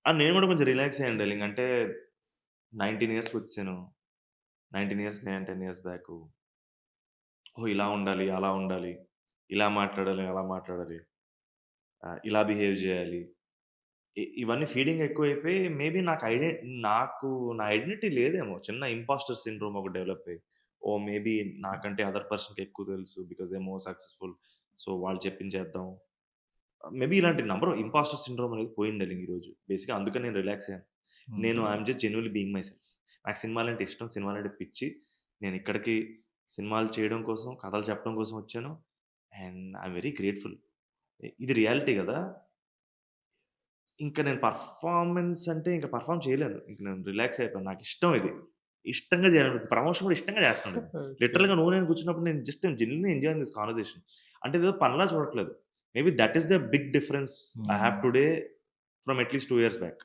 నేను గూడా కొంచెం రిలాక్స్ అయ్యాను డార్లింగ్. అంటే 19 ఇయర్స్‌కొచ్చేసాను. 19 ఇయర్స్ 10 ఇయర్స్ బ్యాకు. ఓహ్! ఇలా ఉండాలి, అలా ఉండాలి, ఇలా మాట్లాడాలి, అలా మాట్లాడాలి, ఇలా బిహేవ్ జేయాలి. ఇవన్నీ ఫీడింగ్ ఎక్కువైపోయి మేబీ నాకు నా ఐడెంటిటీ లేదేమో. చిన్న ఇంపాస్టర్ సిండ్రోమ్ ఒకటి డెవలప్ అయ్యి. ఓహ్! మేబీ నాకంటే అదర్ పర్సన్‌కి ఎక్కువ తెలుసు. Because they are more successful. So, వాళ్ళు చెప్పింది చేద్దాం. మేబీ ఇలాంటి నంబర్ ఇంపాస్టర్ సిండ్రోమ్ అనేది పోయిండాలి ఈరోజు. బేసిక్‌గా అందుకని నేను రిలాక్స్ అయ్యాను. నేను okay. I am just genuinely being my self. నాకు సినిమాలంటే ఇష్టం. సినిమాలంటే పిచ్చి. నేనిక్కడికి సినిమాలు చేయడం కోసం, కథలు చెప్పడం కోసం వచ్చాను. And I am very grateful. ఇది రియాలిటీ గదా! ఇంక నేను పెర్ఫార్మన్స్ అంటే ఇంక పెర్ఫార్మ్ చేయలేను. ఇంక నేను రిలాక్స్ అయిపోయాను. నాకిష్టం ఇది. ఇష్టంగా చేయాలనిపిస్తుంది. ప్రమోషన్ కూడా ఇష్టంగా చేస్తున్నాను నేను. ఓకే. లిటరల్‌గా నువ్వు నేను కూర్చున్నప్పుడు నేను జెన్యూన్‌లీ ఎంజాయింగ్ థిస్ కన్వర్జేషన్. అంటే ఇదేదో పనిలా చూడట్లేదు. Maybe that is the big difference I have hmm. Today from at least 2 years back.